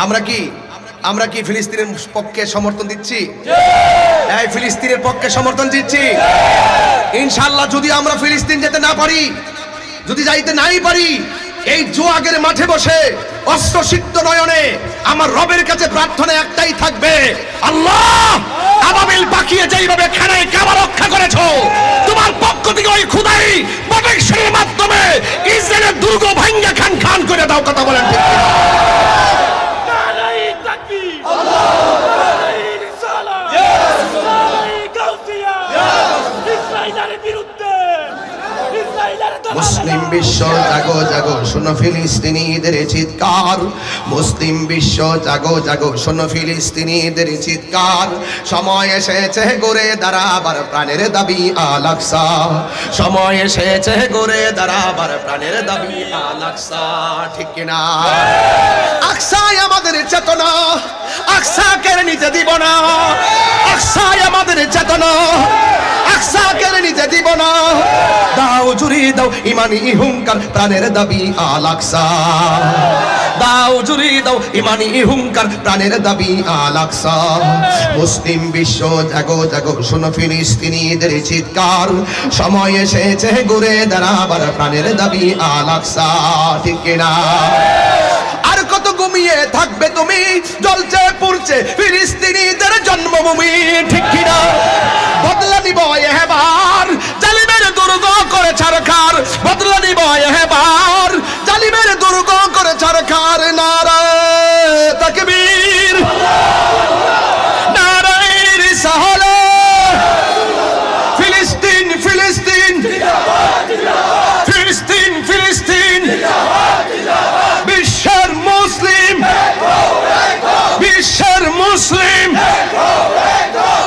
আমরা কি ফিলিস্তিনের পক্ষে সমর্থন দিচ্ছি? এই ফিলিস্তিনের পক্ষে সমর্থন দিচ্ছি। ইনশাআল্লাহ যদি আমরা ফিলিস্তিন যেতে না পারি, যদি যাইতে নাই পারি, এই জোয়াগের মাঠে বসে অস্ত্রসিক্ত নয়নে আমার রবের কাছে প্রার্থনা একটাই থাকবে, আল্লাহ আবাবিল পাখিয়ে যেইভাবে খানায় কাবা রক্ষা করেছো, তোমার পক্ষ থেকে ওই খোদাই প্রোটেকশনের মাধ্যমে ইসরায়েলের দুর্গ ভাঙ্গা খান খান করে দাও। কথা বলেন ঠিক কিনা? মুসলিম বিশ্ব জাগো জাগো শোনো ফিলিস্তিনিদের চিৎকার, মুসলিম বিশ্ব জাগো জাগো শোনো ফিলিস্তিনিদের চিৎকার। সময় এসেছে গড়ে দাঁড়াবার প্রাণের দাবি আল আকসা, সময় এসেছে গড়ে দাঁড়াবার প্রাণের দাবি আল আকসা। ঠিক কিনা? আকসাই আমাদের চেতনা, আকসা কেড়ে নিতে দিব না, আকসাই আমাদের চেতনা, আকসা কেড়ে নিতে দিব না। দাও জুড়ি দাও ইমানি হুঙ্কার প্রাণের দাবি আল আকসা, দাও জুড়ি দাও ইমানি হুঙ্কার প্রাণের দাবি আল আকসা। মুসলিম বিশ্ব জাগো জাগো শোনো ফিলিস্তিনিদের চিৎকার, সময় এসেছে ঘুরে দাঁড়াবার প্রাণের দাবি আল আকসা। ঠিক কিনা? আর কত ঘুমিয়ে থাকবে তুমি, জ্বলছে পুড়ছে ফিলিস্তিনিদের জন্মভূমি। ঠিক কিনা? বদলা নিব এবার জালিমের দুর্গ করে ছারখার, বদলা নিব এবার জালিমের দুর্গ করে ছারখার। নারায়ে তাকবীর, নারায়ে রিসালাত। ফিলিস্তিন ফিলিস্তিন ফিলিস্তিন ফিলিস্তিন, বিশ্বের মুসলিম, বিশ্বের মুসলিম,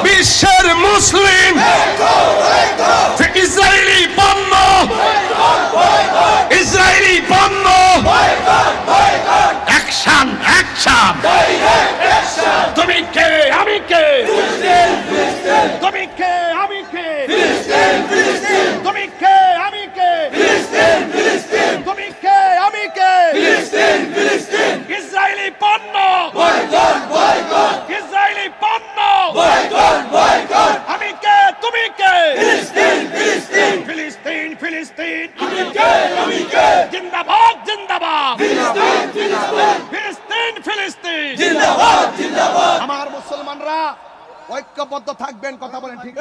বিশ্বের মুসলিম। ইসরায়েলি পণ্য, ইসরায়েলি পণ্য, অ্যাকশন অ্যাকশন। তুমি কে আমি কে, তুমি কে আমি কে, তুমি কে আমি কে, তুমি কে আমি কে। ইসরায়েলি পণ্য, ইসরায়েলি পণ্য, আমি কে তুমি কে। ফিলিস্তিন ফিলিস্তিন ফিলিস্তিন, জিন্দাবাদ জিন্দাবাদ, ফিলিস্তিন ফিলিস্তিন জিন্দাবাদ জিন্দাবাদ। আমার মুসলমানরা ঐক্যবদ্ধ থাকবেন। কথা বলেন ঠিক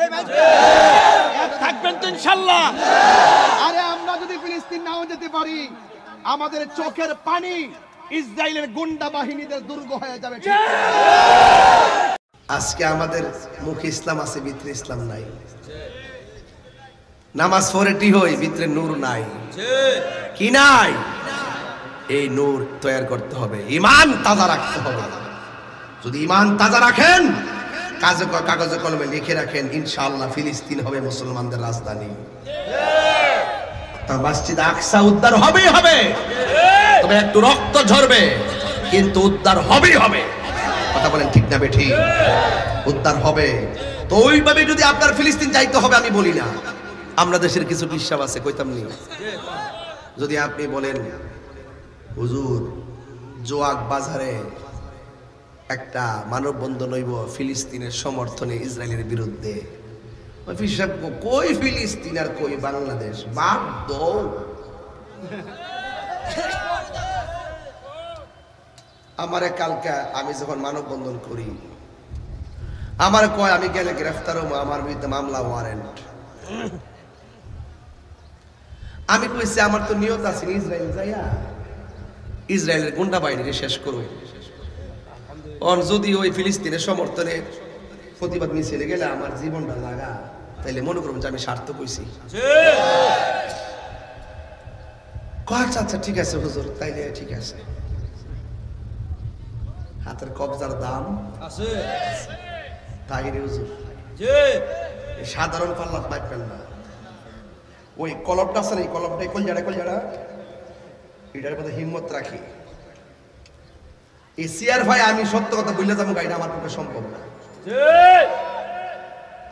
থাকবেন তো ইনশাআল্লাহ? আরে আমরা যদি ফিলিস্তিন নাও যেতে পারি, আমাদের চোখের পানি ইসরায়েলের গুন্ডা বাহিনীদের দুর্গ হয়ে যাবে। আজকে আমাদের মুখে ইসলাম আছে, ভিতরে ইসলাম নাই। নামাজ পড়েটি হই, ভিতরে নূর নাই। কি নাই? এই নূর তৈরি করতে হবে, ঈমান তাজা রাখতে হবে। যদি ঈমান তাজা রাখেন, কাগজে কলমে লিখে রাখেন, ইনশাআল্লাহ ফিলিস্তিন হবে মুসলমানদের রাজধানী। তা মসজিদ আকসা উদ্ধার হবেই হবে, তবে একটু রক্ত ঝরবে, কিন্তু উদ্ধার হবেই হবে। কথা বলেন ঠিক না বেঠি? উদ্ধার হবে। তো ওইভাবে যদি আপনার ফিলিস্তিন যাইতে হবে, আমি বলি না, আমরা দেশের কিছু বিশ্বাস আছে, কইতাম নি। যদি আপনি বলেন হুজুর জোয়াক বাজারে একটা মানববন্ধন হইব ফিলিস্তিনের সমর্থনে ইসরায়েলের বিরুদ্ধে, কই ফিলিস্তিন আর কই বাংলাদেশ, বাদ দাও। আমারে কালকে আমি যখন মানববন্ধন করি, আমার কয় আমি গেলে গ্রেফতার হবো, আমার বিরুদ্ধে মামলা ওয়ারেন্ট। আমি কইছি আমার তো নিয়ত আছে ইসরায়েল যাইয়া ইসরায়েলের গুন্ডা বাহিনীকে শেষ করব। যদি ওই ফিলিস্তিনের সমর্থনে প্রতিবাদ মিছিলে গেলে আমার জীবনটা লাগা, তাইলে মনে করুন যে আমি স্বার্থ কইছি। আচ্ছা আচ্ছা ঠিক আছে হুজুর, তাইলে ঠিক আছে। হাতের কবজার দাম আছে তাই রে হুজুর। সাধারণ পাল্লাত পাইবেন না। ওই কলমটা আছে না, এই কলমটা কলজাড়া এটার মধ্যে হিম্মত রাখি। এই সিয়ার ভাই আমি সত্য কথা বললে যাবো, গাড়িটা আমার পক্ষে সম্ভব না।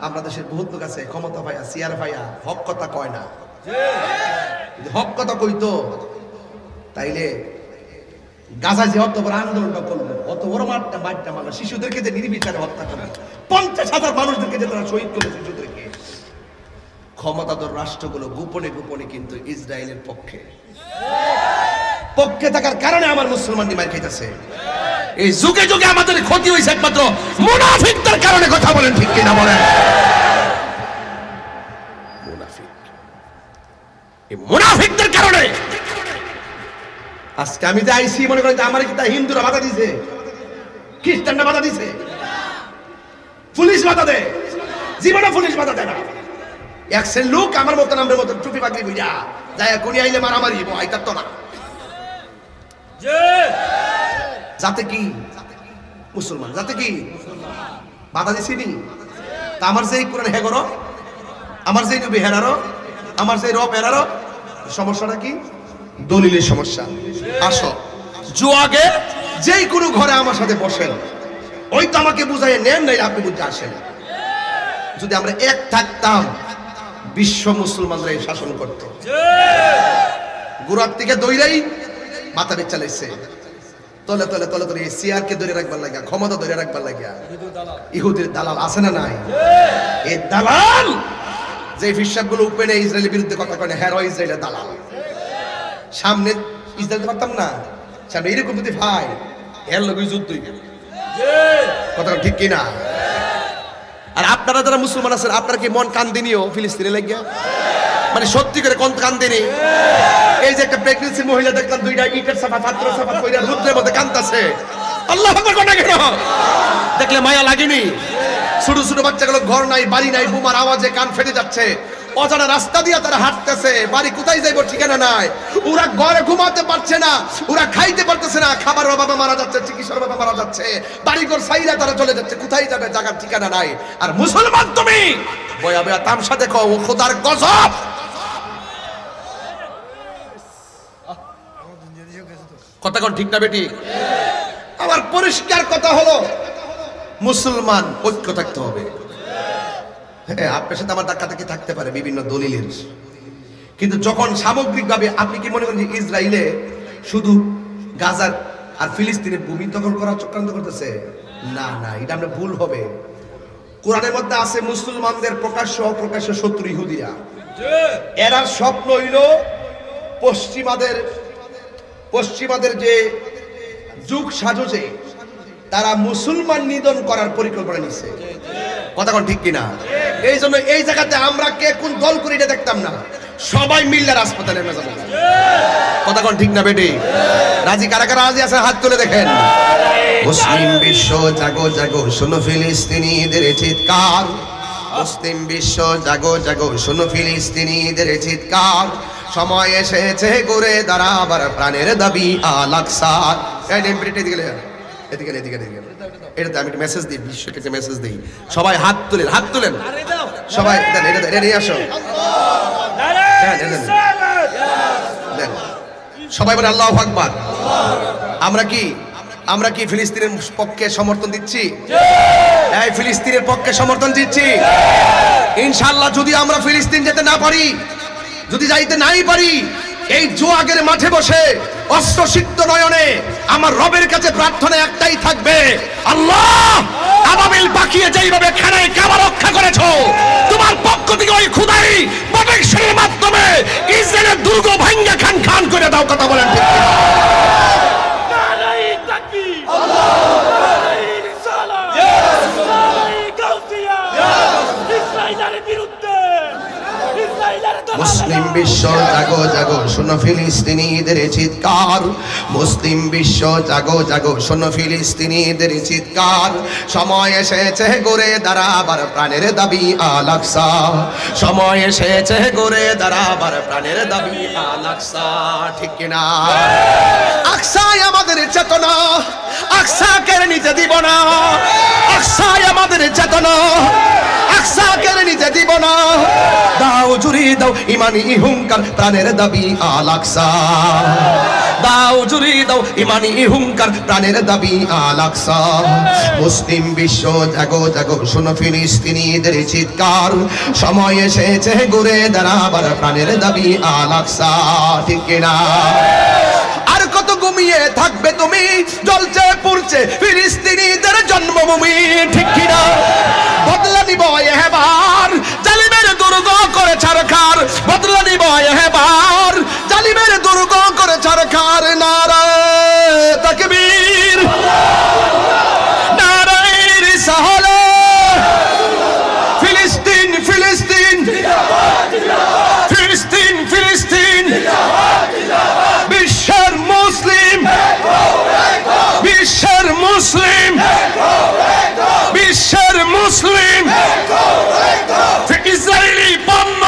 আমরা দেশের বহুত লোক আছে ক্ষমতা ভাইয়া, সিয়ার ভাইয়া হক কথা কয় না। হক কথা কইতো তাইলে গাজা যে অত বড় আন্দোলনটা করলো, অত বড় মারটা মারলো, শিশুদেরকে যে নির্বিচারে হত্যা করে, 50,000 মানুষদেরকে যে তারা শহীদ করে শিশুদেরকে। ক্ষমতাধর রাষ্ট্রগুলো গোপনে গোপনে কিন্তু ইসরায়েলের পক্ষে থাকার কারণে আমার মুসলমান মার খাইতেছে। এই যুগে যুগে আমাদের ক্ষতি হয়েছে একমাত্র মুনাফিকদের কারণে। কথা বলেন ঠিক কিনা বলেন? মুনাফিকদের কারণে আজকে আমি যে আইসি মনে করেন যে আমার কি তা হিন্দুরা বাধা দিছে, খ্রিস্টানরা বাধা দিছে, পুলিশ বাধা দেয়? জীবনে পুলিশ বাধা দেয় না। এক শ্রেণীর লোক আমার মতন আমার মতন টুপি পাগড়ি বুঝা যায় কোনি আইলে মারামারি আইতার তো না। যাতে কি মুসলমান, যাতে কি বাধা দিছিনি? তা আমার সেই কোরআন হে করো, আমার সেই নবী হেরারো, আমার সেই রব হেরারো। সমস্যাটা কি? দলিলের সমস্যা। আসো জুয়াগে যেই কোনো ঘরে আমার সাথে বসেন, ওই তো আমাকে বুঝাই নেন, নাই আপনি বুঝতে আসেন। যদি আমরা এক থাকতাম, বিশ্ব মুসলমানরা শাসন করত। গুরাত থেকে দইরাই মাথা বেচ চালাইছে, তলে তলে তলে তলে সিয়ারকে ধরে রাখবার লাগিয়া, ক্ষমতা ধরে রাখবার লাগিয়া। ইহুদির দালাল আছে না নাই? এই দালাল যে ফিসাবগুলো উপেনে ইসরায়েলের বিরুদ্ধে কথা কয়, হ্যাঁ ইসরায়েলের দালাল। সামনে ইসরায়েল পারতাম না, সামনে এরকম যদি ভাই এর লোক যুদ্ধ কথা ঠিক কিনা? আর আপনারা যারা মুসলমান আছেন, আপনারা কি মন কান্দিনিও ফিলিস্তিনে লাগিয়া? মানে সত্যি করে কোন কান্দিনি? এই যে একটা প্রেগন্যান্সি মহিলা দেখলাম, দুইটা ইটের সাফা পাত্র সাফা কইরা রুদ্রের মধ্যে কান্দাছে। আল্লাহু আকবার কোন কেন দেখলে মায়া লাগেনি? ছোট ছোট বাচ্চাগুলো ঘর নাই, বাড়ি নাই, বোমার আওয়াজে কান ফেটে যাচ্ছে। অজানা রাস্তা দিয়ে তারা হাঁটতেছে, বাড়ি কোথায় যাইব ঠিকানা নাই। ওরা ঘরে ঘুমাতে পারছে না, ওরা খাইতে পারতেছে না, খাবার অভাবে মারা যাচ্ছে, চিকিৎসার অভাবে মারা যাচ্ছে, বাড়িঘর সাইরা তারা চলে যাচ্ছে, কোথায় যাবে জায়গার ঠিকানা নাই। আর মুসলমান তুমি বয়া বয়া তামসা দেখো, ও খোদার গজব। কথা কোন ঠিক না বেটি? আমার পরিষ্কার কথা হলো, মুসলমান ঐক্য থাকতে হবে। হ্যাঁ, আপনার সাথে আমার ধাক্কাধাক্কি থাকতে পারে বিভিন্ন দলিলের, কিন্তু যখন সামগ্রিকভাবে, আপনি কি মনে করেন যে ইসরায়েলে শুধু গাজার আর ফিলিস্তিনের ভূমি দখল করার চক্রান্ত করতেছে? না না, এটা আমরা ভুল হবে। কোরআনের মধ্যে আছে মুসলমানদের প্রকাশ্য অপ্রকাশ্য শত্রু ইহুদিরা। এরা স্বপ্ন হইল পশ্চিমাদের যে যুগ সাজছে, তারা মুসলমান নিধন করার পরিকল্পনা নিচ্ছে। কথা কোন ঠিক কিনা? এই জন্য এই জায়গাতে আমরা কে কোন দল করি এটা দেখতাম না, সবাই মিল্লার হাসপাতালে নেমে যাবো। কথা কোন ঠিক না বেটি? রাজি কারা কারা রাজি আছে হাত তুলে দেখেন। মুসলিম বিশ্ব জাগো জাগো, শোনো ফিলিস্তিনিদের চিৎকার। মুসলিম বিশ্ব জাগো জাগো, শোনো ফিলিস্তিনিদের চিৎকার। সময় এসেছে ঘুরে দাঁড়াবার প্রাণের দাবি আল আকসা। এদিকে এদিকে এদিকে, এটাতে আমি মেসেজ দিই, বিশ্বকে একটা মেসেজ দিই। সবাই হাত তুলেন, হাত তুলেন সবাই, দেন এটা নিয়ে আসো, দেন সবাই বলে আল্লাহু আকবার। আমরা কি ফিলিস্তিনের পক্ষে সমর্থন দিচ্ছি? এই ফিলিস্তিনের পক্ষে সমর্থন দিচ্ছি। ইনশাআল্লাহ যদি আমরা ফিলিস্তিন যেতে না পারি, যদি যাইতে নাই পারি, এই জোয়াগের মাঠে বসে অস্ত্রসিক্ত নয়নে আমার রবের কাছে প্রার্থনা একটাই থাকবে, আল্লাহ আবাবিল পাখিয়ে যেইভাবে খানায় কাবা রক্ষা করেছো, তোমার পক্ষ থেকে ওই খোদাই প্রোটেকশনের মাধ্যমে ইসরায়েলের দুর্গ ভাঙ্গা খান খান করে দাও। কথা বলেন ঠিক কিনা? নারায়ে তাকবীর, নারায়ে রিসালাত, নারায়ে গাউসিয়া, ইসরায়েলের বিরুদ্ধে। মুসলিম বিশ্ব জাগো জাগো, শোনো ফিলিস্তিনিদের চিৎকার। মুসলিম বিশ্ব জাগো জাগো, শোনো ফিলিস্তিনিদের চিৎকার। সময় এসেছে ঘুরে দাঁড়াবার প্রাণের দাবি আল আকসা। সময় এসেছে ঘুরে দাঁড়াবার প্রাণের দাবি আল আকসা। ঠিক কিনা? আকসাই আমাদের চেতনা, আকসা কেড়ে নিতে দিব না। আকসাই আমাদের চেতনা, আকসা কেড়ে নিতে দিব না। দাও জুড়ি দাও ইমানি হুঙ্কার, প্রাণের দাবি আল আকসা। দাও জুড়ি দাও ইমানি হুঙ্কার, প্রাণের দাবি আল আকসা। মুসলিম বিশ্ব জাগো জাগো, শোনো ফিলিস্তিনিদের চিৎকার। সময় এসেছে ঘুরে দাঁড়াবার প্রাণের দাবি আল আকসা। ঠিক কিনা? আর কত ঘুমিয়ে থাকবে তুমি, জ্বলছে পুড়ছে ফিলিস্তিনিদের জন্মভূমি, ঠিক কিনা? বদলা নিব এবার জালিমের দুর্গ করে ছারখার, বদলা নিব এবার জালিমের দুর্গ করে ছারখার। নারায়ে তাকবীর, নারায়ে রিসালাত। ফিলিস্তিন ফিলিস্তিন ফিলিস্তিন ফিলিস্তিন, বিশ্বের মুসলিম বিশ্বের মুসলিম বিশ্বের মুসলিম, ইসরায়েলি পণ্য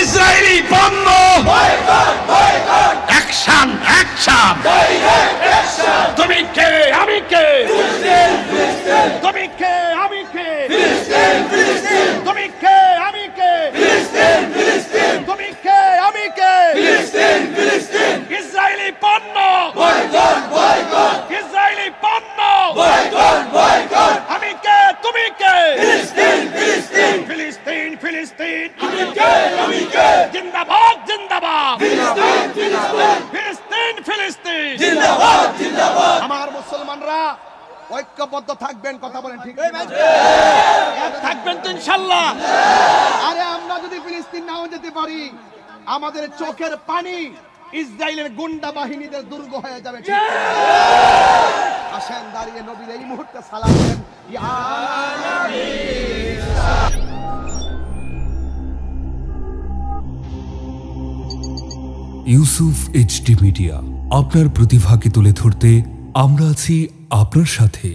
ইসরায়েলি পণ্য, অ্যাকশন অ্যাকশন। তুমি কে আমি কে, তুমি কে আমি কে, তুমি কে আমি কে, তুমি কে আমি কে, ইসরায়েলি পণ্য ইসরায়েলি পণ্য, আমি কে তুমি কে, ফিলিস্তিন ফিলিস্তিন ফিলিস্তিন, জিন্দাবাদ জিন্দাবাদ, ফিলিস্তিন ফিলিস্তিন জিন্দাবাদ জিন্দাবাদ। আমার মুসলমানরা ঐক্যবদ্ধ থাকবেন, কথা বলেন ঠিক থাকবেন তো ইনশাআল্লাহ। আরে আমরা যদি ফিলিস্তিন নাও যেতে পারি, আমাদের চোখের পানি ইসরায়েলের গুন্ডা বাহিনীদের দুর্গ হয়ে যাবে। আসেন দাঁড়িয়ে নবীর এই মুহূর্তে সালাম দেন। ইয়া নবী ইউসুফ এইচডি মিডিয়া, আপনার প্রতিভাকে তুলে ধরতে আমরা আছি আপনার সাথে।